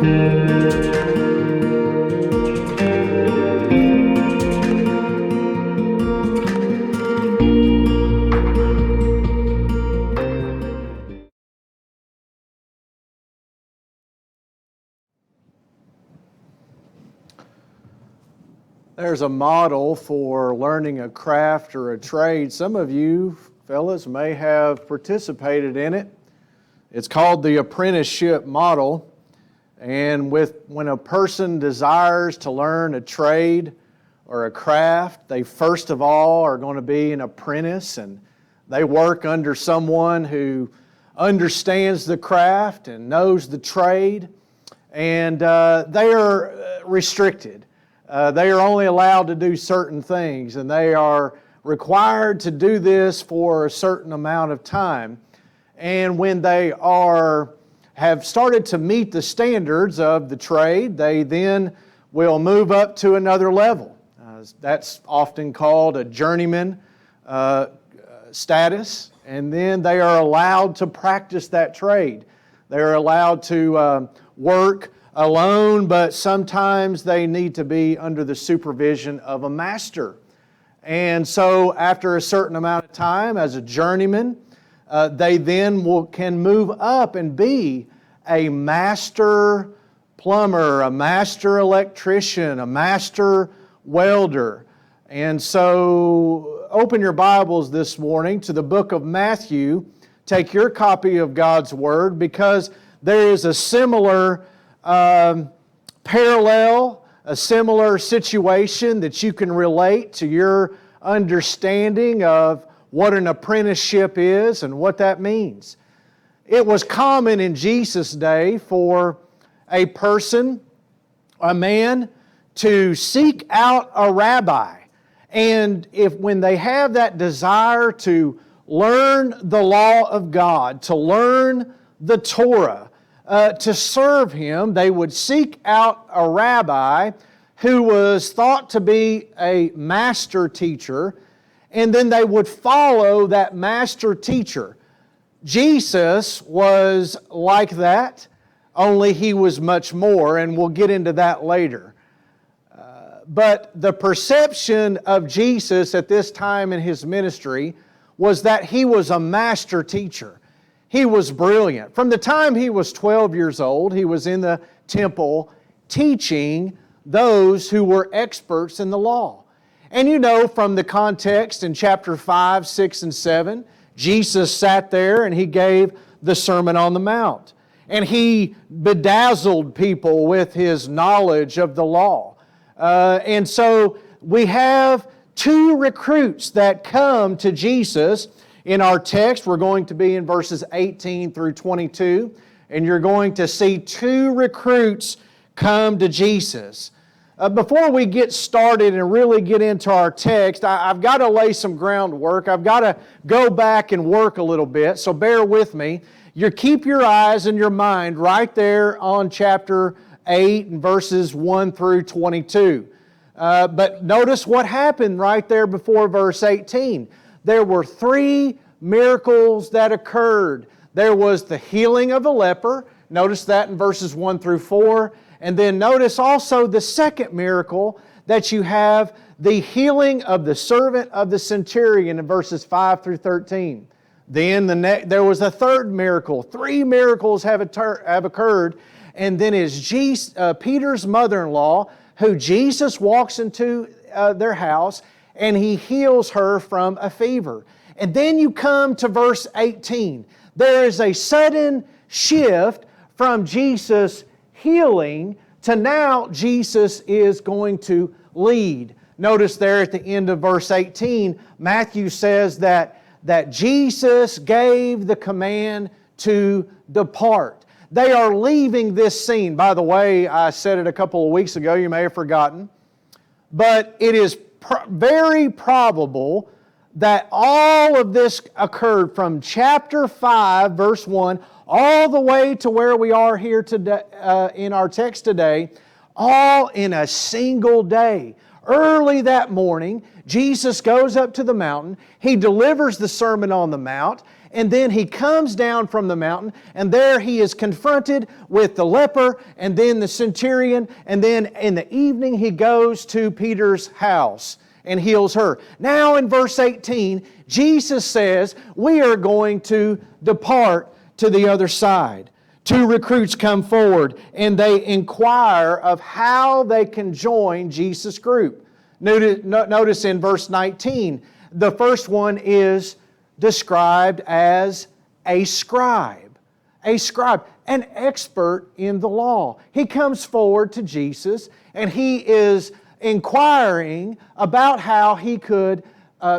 There's a model for learning a craft or a trade. Some of you fellas may have participated in it. It's called the apprenticeship model. And when a person desires to learn a trade or a craft, they first of all are going to be an apprentice, and they work under someone who understands the craft and knows the trade, and they are restricted. They are only allowed to do certain things, and they are required to do this for a certain amount of time. And when they have started to meet the standards of the trade, they then will move up to another level. That's often called a journeyman status, and then they are allowed to practice that trade. They are allowed to work alone, but sometimes they need to be under the supervision of a master. And so after a certain amount of time as a journeyman, they then can move up and be a master plumber, a master electrician, a master welder. And so open your Bibles this morning to the book of Matthew. Take your copy of God's Word, because there is a similar parallel, a similar situation that you can relate to your understanding of what an apprenticeship is and what that means. It was common in Jesus' day for a person, a man, to seek out a rabbi. And when they have that desire to learn the law of God, to learn the Torah, to serve Him, they would seek out a rabbi who was thought to be a master teacher, and then they would follow that master teacher. Jesus was like that, only He was much more, and we'll get into that later. But the perception of Jesus at this time in His ministry was that He was a master teacher. He was brilliant. From the time He was 12 years old, He was in the temple teaching those who were experts in the law. And you know from the context in chapter 5, 6, and 7, Jesus sat there and He gave the Sermon on the Mount. And He bedazzled people with His knowledge of the law. And so we have two recruits that come to Jesus. In our text, we're going to be in verses 18 through 22, and you're going to see two recruits come to Jesus. Before we get started and really get into our text, I've got to lay some groundwork. I've got to go back and work a little bit, so bear with me. Keep your eyes and your mind right there on chapter 8 and verses 1 through 22. But notice what happened right there before verse 18. There were three miracles that occurred. There was the healing of a leper. Notice that in verses 1 through 4. And then notice also the second miracle that you have, the healing of the servant of the centurion in verses 5 through 13. Then there was a third miracle. Three miracles have occurred. And then is Peter's mother-in-law, who Jesus walks into their house, and He heals her from a fever. And then you come to verse 18. There is a sudden shift from Jesus healing to now Jesus is going to lead. Notice there at the end of verse 18, Matthew says that Jesus gave the command to depart. They are leaving this scene. By the way, I said it a couple of weeks ago, you may have forgotten. But it is very probable that all of this occurred from chapter 5, verse 1, all the way to where we are here today, in our text today, all in a single day. Early that morning, Jesus goes up to the mountain. He delivers the Sermon on the Mount. And then He comes down from the mountain, and there He is confronted with the leper, and then the centurion, and then in the evening He goes to Peter's house and heals her. Now in verse 18, Jesus says, we are going to depart to the other side. Two recruits come forward and they inquire of how they can join Jesus' group. Notice in verse 19, the first one is described as a scribe. A scribe, an expert in the law. He comes forward to Jesus and he is inquiring about how he could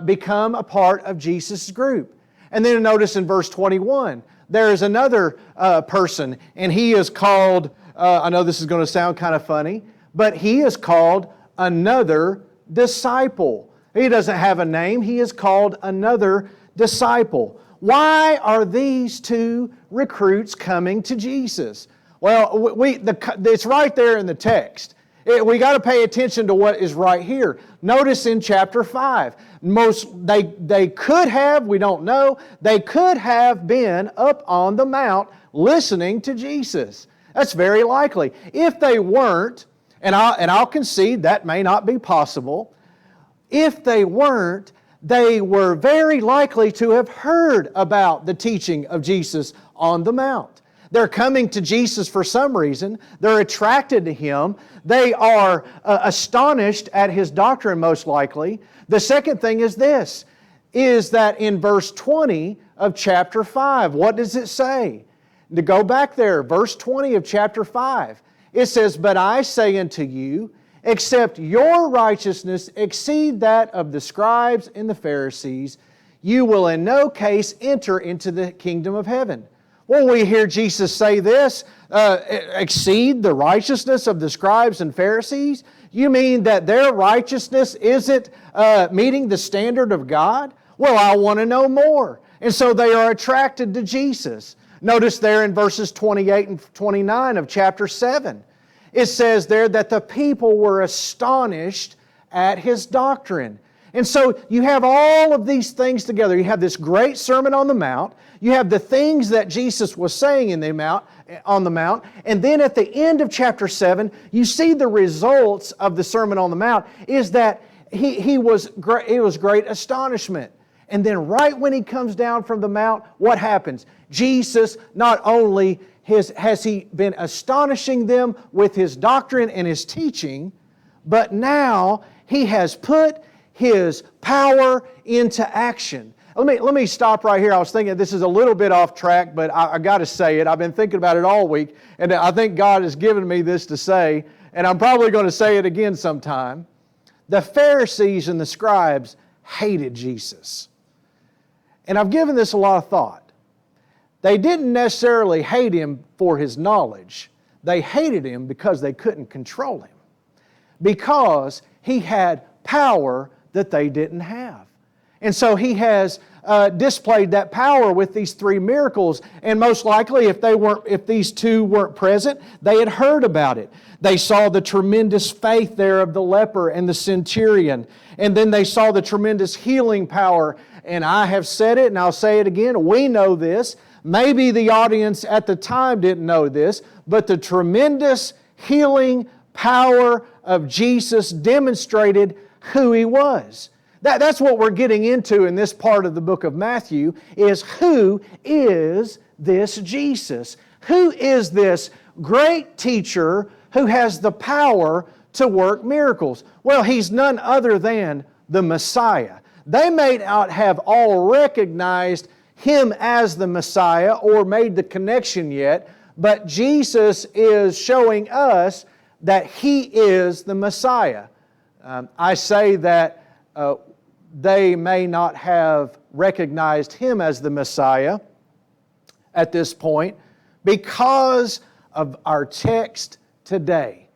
become a part of Jesus' group. And then notice in verse 21, there is another person, and he is called, I know this is going to sound kind of funny, but he is called another disciple. He doesn't have a name, he is called another disciple. Why are these two recruits coming to Jesus? Well, it's right there in the text. We got to pay attention to what is right here. Notice in chapter 5, they could have, we don't know, they could have been up on the mount listening to Jesus. That's very likely. If they weren't, and I'll concede that may not be possible, if they weren't, they were very likely to have heard about the teaching of Jesus on the mount. They're coming to Jesus for some reason. They're attracted to Him. They are astonished at His doctrine, most likely. The second thing is this, is that in verse 20 of chapter 5, what does it say? To go back there, verse 20 of chapter 5, it says, "But I say unto you, except your righteousness exceed that of the scribes and the Pharisees, you will in no case enter into the kingdom of heaven." Well, we hear Jesus say this, exceed the righteousness of the scribes and Pharisees? You mean that their righteousness isn't meeting the standard of God? Well, I want to know more. And so they are attracted to Jesus. Notice there in verses 28 and 29 of chapter 7, it says there that the people were astonished at His doctrine. And so you have all of these things together. You have this great Sermon on the Mount. You have the things that Jesus was saying on the Mount. And then at the end of chapter 7, you see the results of the Sermon on the Mount is that it was great astonishment. And then right when He comes down from the Mount, what happens? Jesus not only has He been astonishing them with His doctrine and His teaching, but now He has put His power into action. Let me stop right here. I was thinking this is a little bit off track, but I got to say it. I've been thinking about it all week, and I think God has given me this to say, and I'm probably going to say it again sometime. The Pharisees and the scribes hated Jesus. And I've given this a lot of thought. They didn't necessarily hate Him for His knowledge. They hated Him because they couldn't control Him. Because He had power that they didn't have. And so He has displayed that power with these three miracles. And most likely, if these two weren't present, they had heard about it. They saw the tremendous faith there of the leper and the centurion. And then they saw the tremendous healing power. And I have said it, and I'll say it again. We know this. Maybe the audience at the time didn't know this, but the tremendous healing power of Jesus demonstrated who He was. That's what we're getting into in this part of the book of Matthew, is who is this Jesus? Who is this great teacher who has the power to work miracles? Well, He's none other than the Messiah. They may not have all recognized Him as the Messiah or made the connection yet, but Jesus is showing us that He is the Messiah. I say that they may not have recognized Him as the Messiah at this point because of our text today.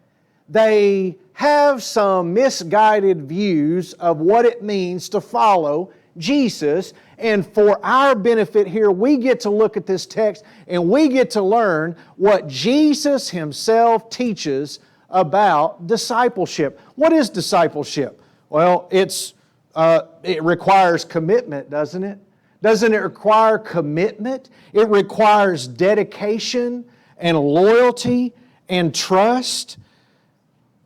They have some misguided views of what it means to follow Jesus. And for our benefit here, we get to look at this text and we get to learn what Jesus Himself teaches about discipleship. What is discipleship? Well, it requires commitment, doesn't it? Doesn't it require commitment? It requires dedication and loyalty and trust.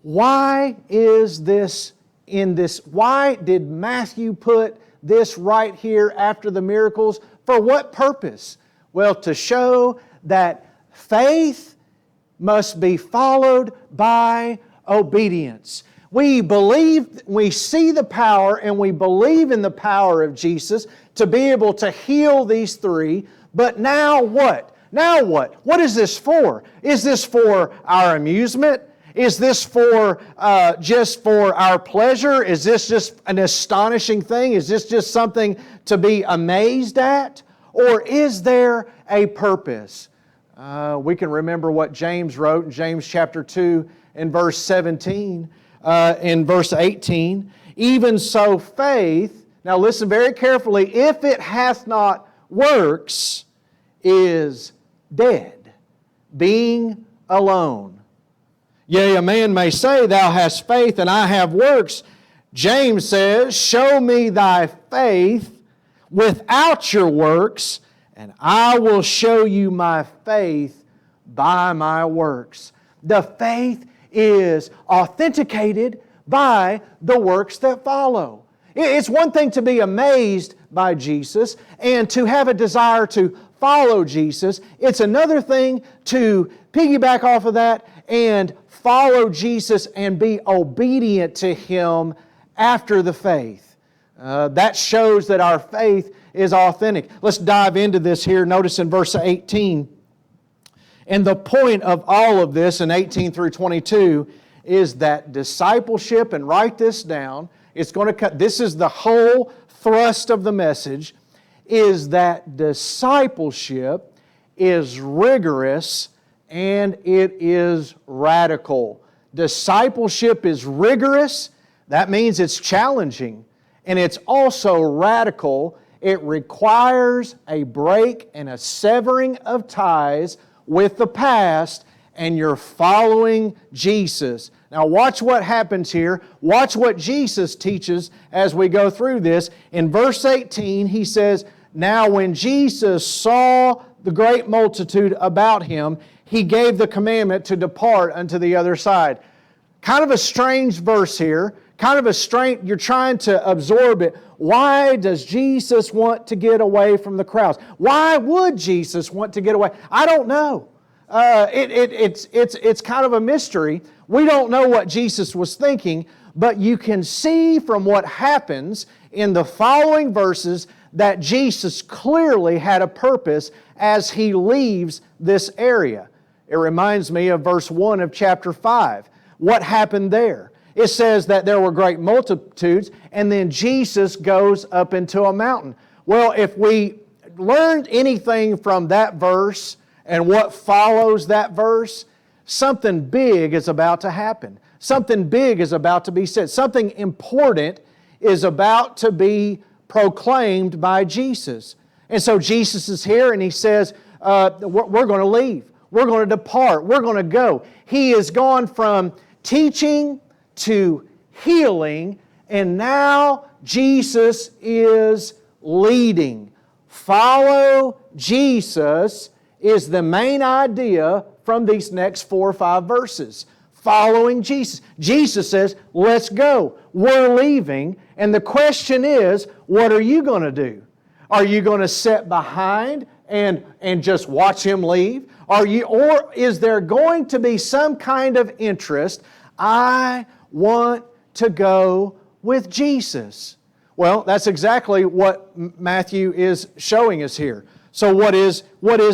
Why is this in this? Why did Matthew put this right here after the miracles? For what purpose? Well, to show that faith must be followed by obedience. We believe, we see the power, and we believe in the power of Jesus to be able to heal these three. But now what? Now what? What is this for? Is this for our amusement? Is this for just for our pleasure? Is this just an astonishing thing? Is this just something to be amazed at? Or is there a purpose? We can remember what James wrote in James chapter 2 in verse 17, in verse 18. Even so faith, now listen very carefully, if it hath not works, is dead, being alone. Yea, a man may say, Thou hast faith, and I have works. James says, Show me thy faith without your works, and I will show you my faith by my works. The faith is authenticated by the works that follow. It's one thing to be amazed by Jesus and to have a desire to follow Jesus. It's another thing to piggyback off of that and follow Jesus and be obedient to Him after the faith. That shows that our faith is authentic. Let's dive into this here. Notice in verse 18. And the point of all of this in 18 through 22 is that discipleship, and write this down, it's going to cut. This is the whole thrust of the message, is that discipleship is rigorous and it is radical. Discipleship is rigorous. That means it's challenging. And it's also radical. It requires a break and a severing of ties with the past, and you're following Jesus. Now watch what happens here. Watch what Jesus teaches as we go through this. In verse 18, He says, Now when Jesus saw the great multitude about Him, He gave the commandment to depart unto the other side. Kind of a strange verse here. Kind of a strange, you're trying to absorb it. Why does Jesus want to get away from the crowds? Why would Jesus want to get away? I don't know. It's kind of a mystery. We don't know what Jesus was thinking, but you can see from what happens in the following verses that Jesus clearly had a purpose as He leaves this area. It reminds me of verse 1 of chapter 5. What happened there? It says that there were great multitudes, and then Jesus goes up into a mountain. Well, if we learned anything from that verse and what follows that verse, something big is about to happen. Something big is about to be said. Something important is about to be proclaimed by Jesus. And so Jesus is here and He says, we're going to leave. We're going to depart. We're going to go. He has gone from teaching to healing, and now Jesus is leading. Follow Jesus is the main idea from these next 4 or 5 verses. Following Jesus. Jesus says, let's go. We're leaving. And the question is, what are you going to do? Are you going to sit behind and just watch Him leave? Or is there going to be some kind of interest? I want to go with Jesus. Well, that's exactly what Matthew is showing us here. So what is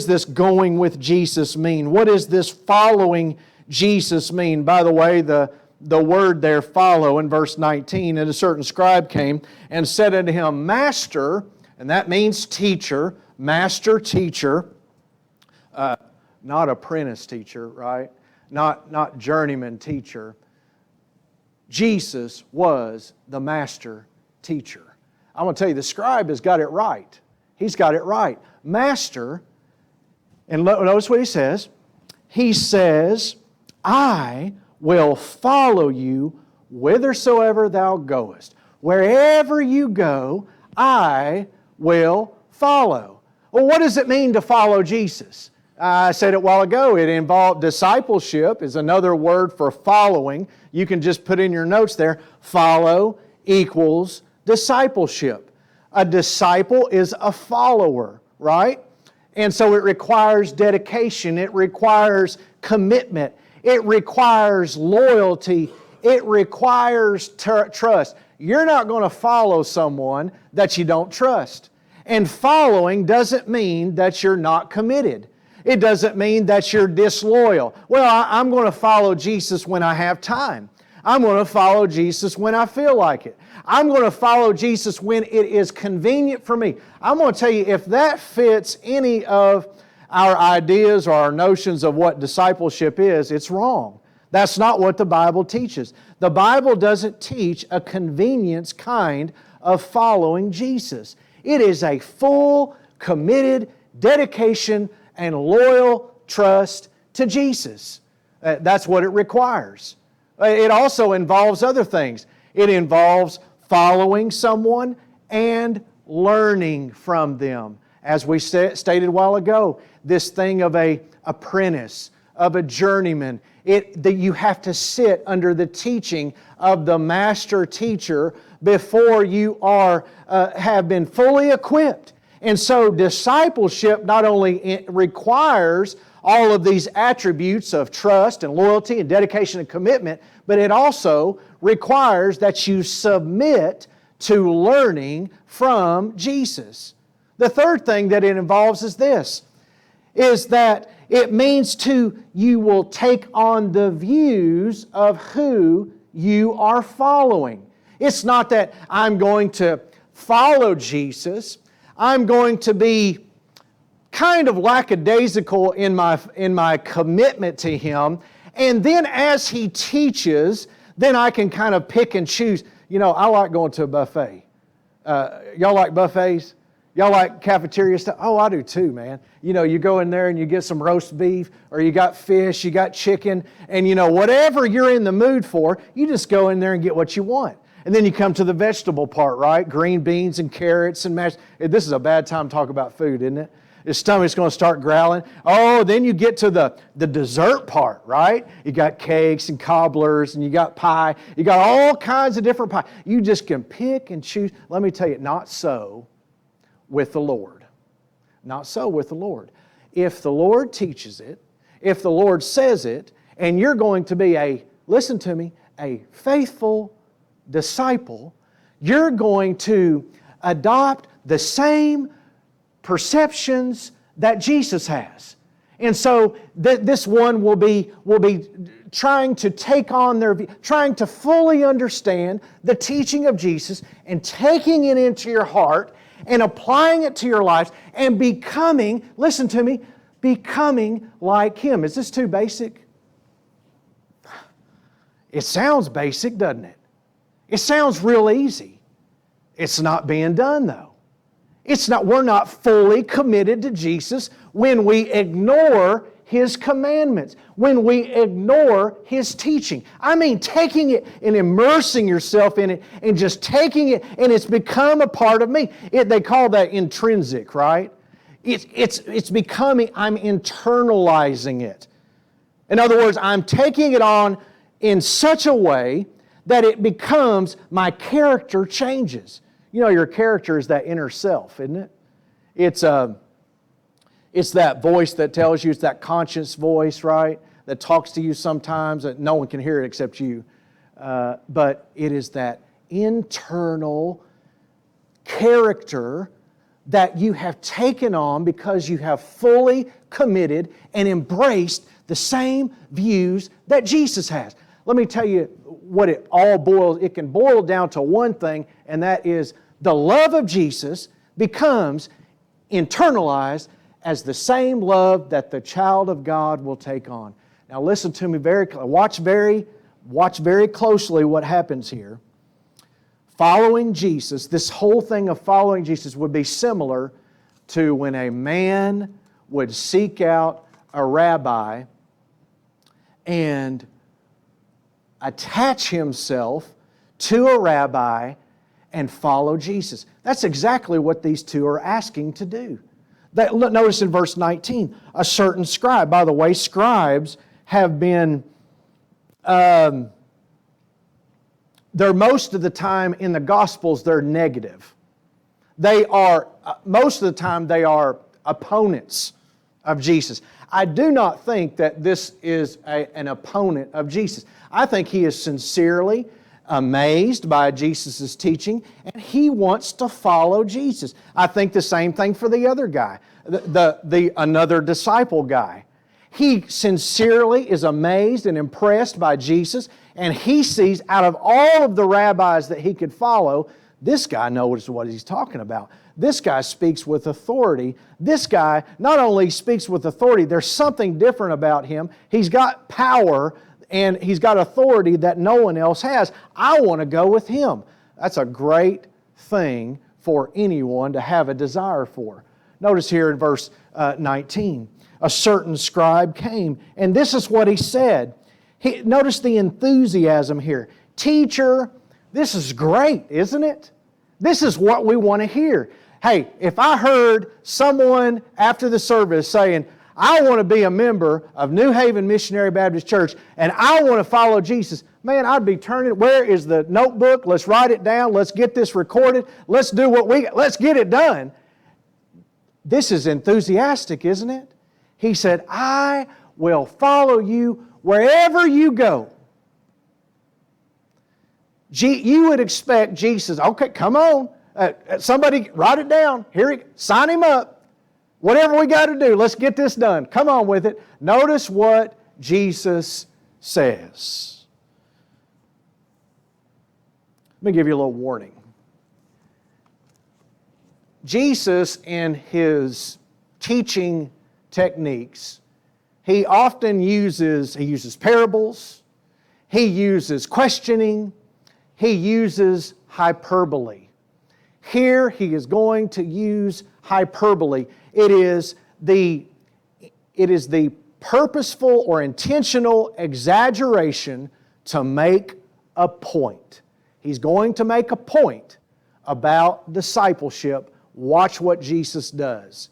this going with Jesus mean? What does this following Jesus mean? By the way, the word there, follow, in verse 19, and a certain scribe came and said unto Him, Master, and that means teacher, master, teacher, not apprentice teacher, right? Not journeyman teacher. Jesus was the master teacher. I'm going to tell you, the scribe has got it right. He's got it right. Master, and notice what he says. He says, I will follow you whithersoever thou goest. Wherever you go, I will follow. Well, what does it mean to follow Jesus? I said it a while ago. It involved discipleship is another word for following. You can just put in your notes there, follow equals discipleship. A disciple is a follower, right? And so it requires dedication. It requires commitment. It requires loyalty. It requires trust. You're not going to follow someone that you don't trust. And following doesn't mean that you're not committed. It doesn't mean that you're disloyal. Well, I'm going to follow Jesus when I have time. I'm going to follow Jesus when I feel like it. I'm going to follow Jesus when it is convenient for me. I'm going to tell you, if that fits any of our ideas or our notions of what discipleship is, it's wrong. That's not what the Bible teaches. The Bible doesn't teach a convenience kind of following Jesus. It is a full, committed dedication and loyal trust to Jesus. That's what it requires. It also involves other things. It involves following someone and learning from them. As we stated a while ago, this thing of an apprentice, of a journeyman, that you have to sit under the teaching of the master teacher before you have been fully equipped. And so discipleship not only requires all of these attributes of trust and loyalty and dedication and commitment, but it also requires that you submit to learning from Jesus. The third thing that it involves is this, is that it means you will take on the views of who you are following. It's not that I'm going to follow Jesus. I'm going to be kind of lackadaisical in my commitment to Him. And then as He teaches, then I can kind of pick and choose. You know, I like going to a buffet. Y'all like buffets? Y'all like cafeteria stuff? Oh, I do too, man. You know, you go in there and you get some roast beef, or you got fish, you got chicken, and you know, whatever you're in the mood for, you just go in there and get what you want. And then you come to the vegetable part, right? Green beans and carrots and mashed. This is a bad time to talk about food, isn't it? His stomach's going to start growling. Oh, then you get to the dessert part, right? You got cakes and cobblers and you got pie. You got all kinds of different pie. You just can pick and choose. Let me tell you, not so with the Lord. Not so with the Lord. If the Lord teaches it, if the Lord says it, and you're going to be listen to me, a faithful disciple, you're going to adopt the same perceptions that Jesus has. And so this one will be trying to take on trying to fully understand the teaching of Jesus and taking it into your heart and applying it to your life and becoming, listen to me, becoming like Him. Is this too basic? It sounds basic, doesn't it? It sounds real easy. It's not being done though. We're not fully committed to Jesus when we ignore His commandments, when we ignore His teaching. I mean, taking it and immersing yourself in it and just taking it, and it's become a part of me. They call that intrinsic, right? It's becoming, I'm internalizing it. In other words, I'm taking it on in such a way that it becomes, my character changes. You know, your character is that inner self, isn't it? It's that voice that tells you, it's that conscious voice, right? That talks to you sometimes, that no one can hear it except you. But it is that internal character that you have taken on because you have fully committed and embraced the same views that Jesus has. Let me tell you what it can boil down to one thing, and that is the love of Jesus becomes internalized as the same love that the child of God will take on. Now listen to me watch very closely what happens here. Following Jesus, this whole thing of following Jesus would be similar to when a man would seek out a rabbi and attach himself to a rabbi and follow Jesus. That's exactly what these two are asking to do. Notice in verse 19, a certain scribe. By the way, scribes have been, they're most of the time in the Gospels, they're negative. They are, most of the time, they are opponents of Jesus. I do not think that this is an opponent of Jesus. I think he is sincerely amazed by Jesus' teaching, and he wants to follow Jesus. I think the same thing for the other guy, another disciple guy. He sincerely is amazed and impressed by Jesus, and he sees out of all of the rabbis that he could follow, this guy knows what he's talking about. This guy speaks with authority. This guy not only speaks with authority, there's something different about him. He's got power and he's got authority that no one else has. I want to go with him. That's a great thing for anyone to have a desire for. Notice here in verse 19, a certain scribe came, and this is what he said. Notice the enthusiasm here. Teacher, this is great, isn't it? This is what we want to hear. Hey, if I heard someone after the service saying, I want to be a member of New Haven Missionary Baptist Church and I want to follow Jesus, man, I'd be turning, where is the notebook? Let's write it down. Let's get this recorded. Let's do let's get it done. This is enthusiastic, isn't it? He said, I will follow you wherever you go. You would expect Jesus, okay, come on. Somebody write it down. Sign him up. Whatever we got to do, let's get this done. Come on with it. Notice what Jesus says. Let me give you a little warning. Jesus, in His teaching techniques, He often uses parables, He uses questioning, He uses hyperbole. Here He is going to use hyperbole. It is the purposeful or intentional exaggeration to make a point. He's going to make a point about discipleship. Watch what Jesus does.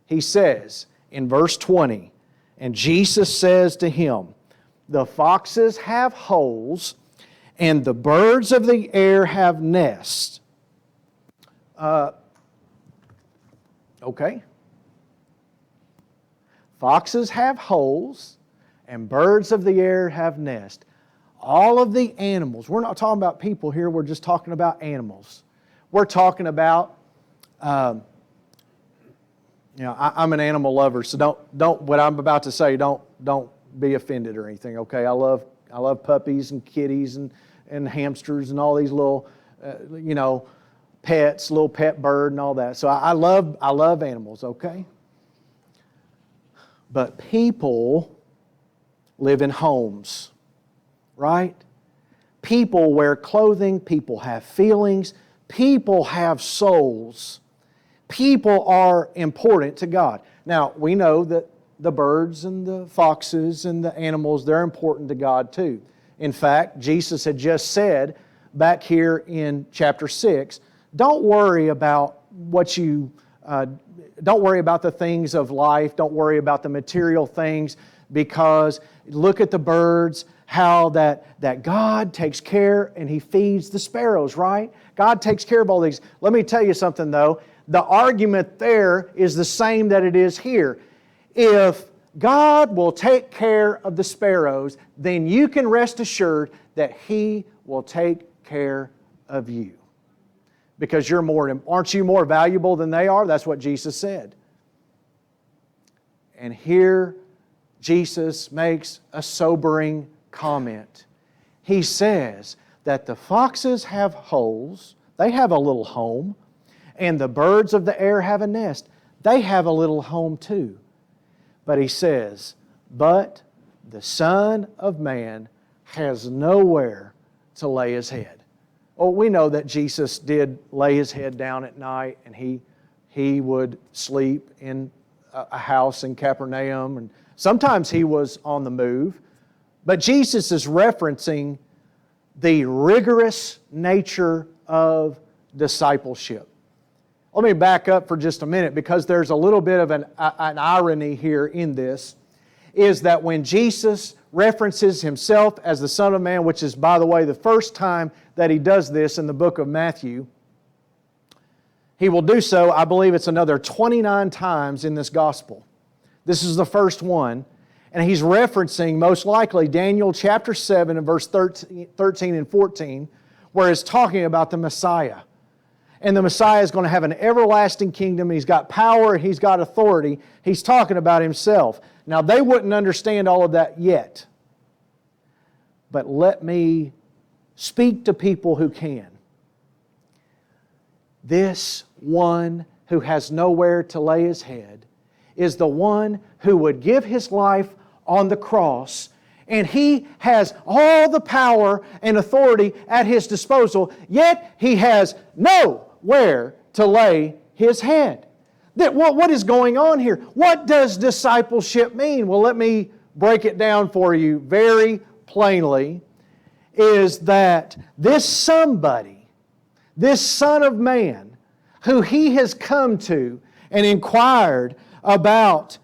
He says in verse 20, and Jesus says to him, the foxes have holes, and the birds of the air have nests. Okay. Foxes have holes, and birds of the air have nests. All of the animals, we're not talking about people here, we're just talking about animals. We're talking about, I'm an animal lover, so don't what I'm about to say, don't be offended or anything, okay? I love puppies and kitties and hamsters and all these little, pets, little pet bird and all that. So I love animals, okay? But people live in homes, right? People wear clothing, people have feelings, people have souls. People are important to God. Now, we know that the birds and the foxes and the animals, they're important to God too. In fact, Jesus had just said back here in chapter 6, don't worry about don't worry about the things of life. Don't worry about the material things, because look at the birds, how that God takes care and He feeds the sparrows, right? God takes care of all these. Let me tell you something though. The argument there is the same that it is here. If God will take care of the sparrows, then you can rest assured that He will take care of you. Because aren't you more valuable than they are? That's what Jesus said. And here Jesus makes a sobering comment. He says that the foxes have holes, they have a little home, and the birds of the air have a nest. They have a little home too. But He says, but the Son of Man has nowhere to lay His head. Oh, we know that Jesus did lay His head down at night, and He would sleep in a house in Capernaum, and sometimes He was on the move. But Jesus is referencing the rigorous nature of discipleship. Let me back up for just a minute, because there's a little bit of an irony here in this, is that when Jesus references Himself as the Son of Man, which is, by the way, the first time that He does this in the book of Matthew, He will do so, I believe it's another 29 times in this Gospel. This is the first one, and He's referencing, most likely, Daniel chapter 7 and verse 13 and 14, where He's talking about the Messiah. And the Messiah is going to have an everlasting kingdom. He's got power. He's got authority. He's talking about Himself. Now, they wouldn't understand all of that yet. But let me speak to people who can. This one who has nowhere to lay His head is the one who would give His life on the cross, and He has all the power and authority at His disposal, yet He has nowhere to lay His head. What is going on here? What does discipleship mean? Well, let me break it down for you very plainly, is that this somebody, this Son of Man, who He has come to and inquired about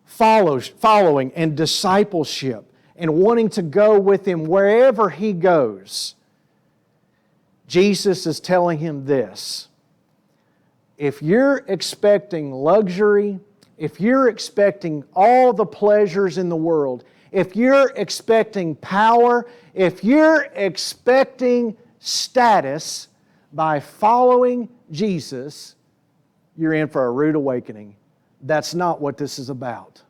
following and discipleship and wanting to go with Him wherever He goes, Jesus is telling him this: if you're expecting luxury, if you're expecting all the pleasures in the world, if you're expecting power, if you're expecting status by following Jesus, you're in for a rude awakening. That's not what this is about.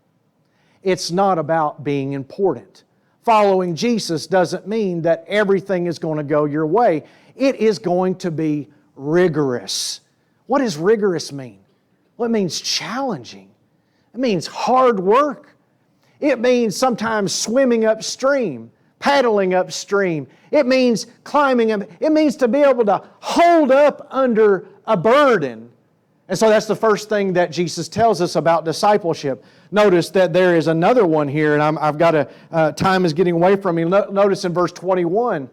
It's not about being important. Following Jesus doesn't mean that everything is going to go your way. It is going to be rigorous. What does rigorous mean? Well, it means challenging. It means hard work. It means sometimes swimming upstream, paddling upstream. It means climbing up. It means to be able to hold up under a burden. And so that's the first thing that Jesus tells us about discipleship. Notice that there is another one here, and I've got to, time is getting away from me. Notice in verse 21,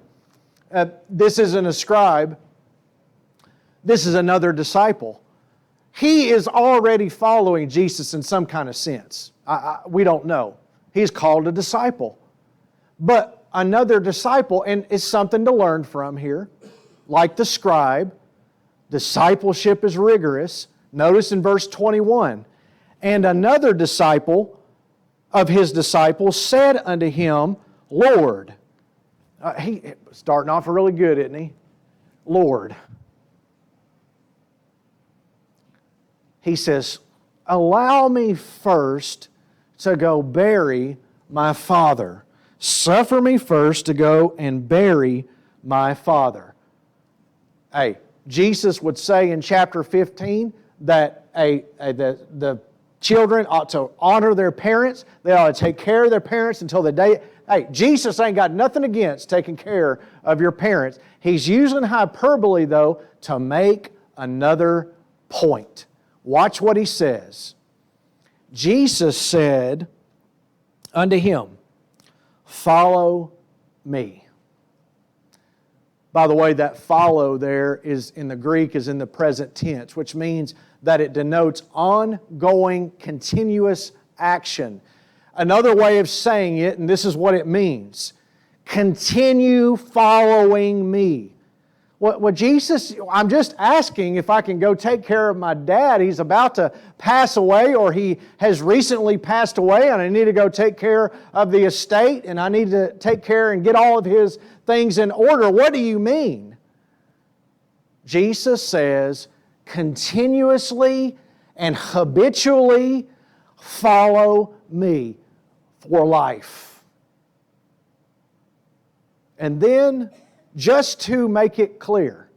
this isn't a scribe. This is another disciple. He is already following Jesus in some kind of sense. We don't know. He's called a disciple. But another disciple, and it's something to learn from here, like the scribe, discipleship is rigorous. Notice in verse 21, and another disciple of His disciples said unto Him, Lord. He starting off really good, isn't he? Lord. He says, allow me first to go bury my father. Suffer me first to go and bury my father. Hey, Jesus would say in chapter 15 that the children ought to honor their parents. They ought to take care of their parents until the day. Hey, Jesus ain't got nothing against taking care of your parents. He's using hyperbole, though, to make another point. Watch what He says. Jesus said unto him, follow me. By the way, that follow there is in the Greek is in the present tense, which means that it denotes ongoing, continuous action. Another way of saying it, and this is what it means, continue following me. What Jesus, I'm just asking if I can go take care of my dad. He's about to pass away, or he has recently passed away, and I need to go take care of the estate, and I need to take care and get all of his things in order. What do you mean? Jesus says, continuously and habitually follow me for life. And then, just to make it clear,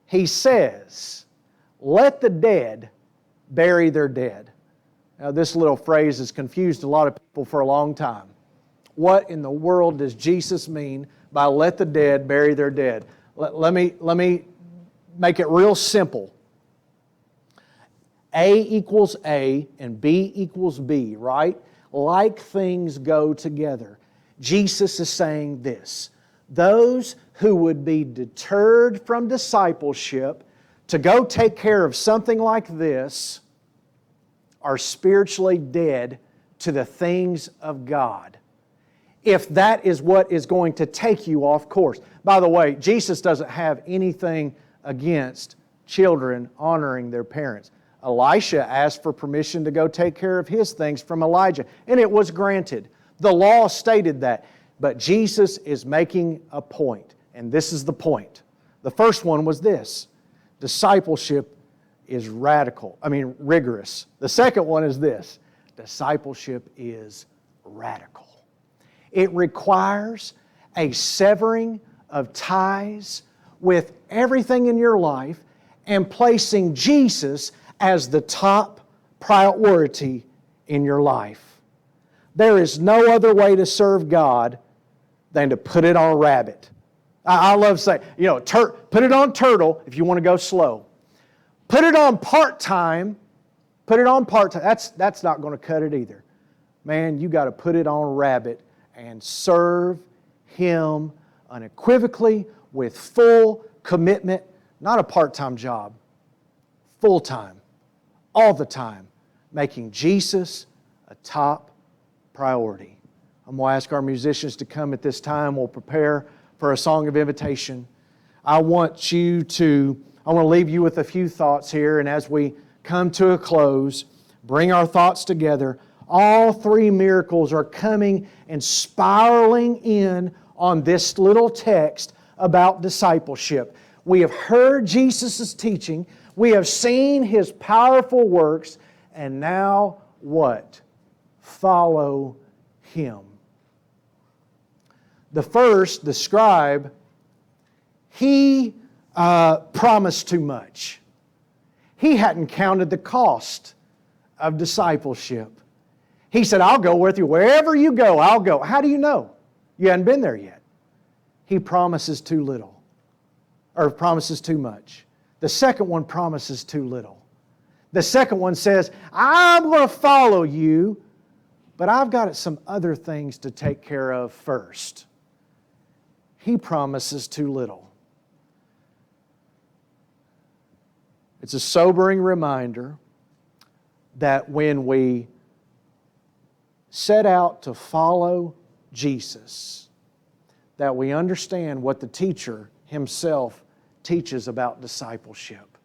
He says, let the dead bury their dead. Now, this little phrase has confused a lot of people for a long time. What in the world does Jesus mean by let the dead bury their dead? Let me make it real simple. A equals A and B equals B, right? Like things go together. Jesus is saying this: those who would be deterred from discipleship to go take care of something like this are spiritually dead to the things of God. If that is what is going to take you off course. By the way, Jesus doesn't have anything against children honoring their parents. Elisha asked for permission to go take care of his things from Elijah, and it was granted. The law stated that. But Jesus is making a point, and this is the point. The first one was this: discipleship is rigorous. The second one is this: discipleship is radical. It requires a severing of ties with everything in your life and placing Jesus as the top priority in your life. There is no other way to serve God than to put it on a rabbit. I love saying, put it on turtle if you want to go slow. Put it on part-time. That's not going to cut it either. Man, you got to put it on rabbit and serve Him unequivocally with full commitment. Not a part-time job. Full-time. All the time. Making Jesus a top priority. I'm going to ask our musicians to come at this time. We'll prepare for a song of invitation. I want to leave you with a few thoughts here, and as we come to a close, bring our thoughts together. All three miracles are coming and spiraling in on this little text about discipleship. We have heard Jesus' teaching. We have seen His powerful works. And now what? Follow Him. The first, the scribe, he promised too much. He hadn't counted the cost of discipleship. He said, I'll go with you. Wherever you go, I'll go. How do you know? You hadn't been there yet. He promises too little, or promises too much. The second one promises too little. The second one says, I'm going to follow you, but I've got some other things to take care of first. He promises too little. It's a sobering reminder that when we set out to follow Jesus, that we understand what the teacher himself teaches about discipleship.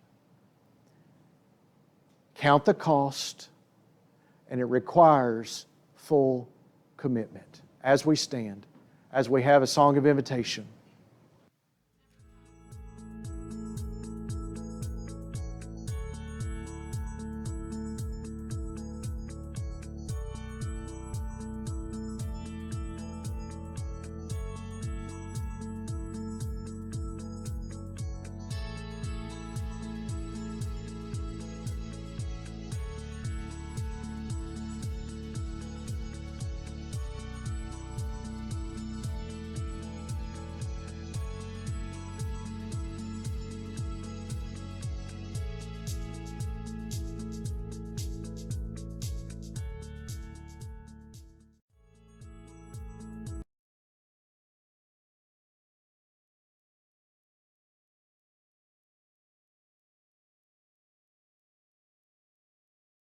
Count the cost, and it requires full commitment. As we stand, as we have a song of invitation,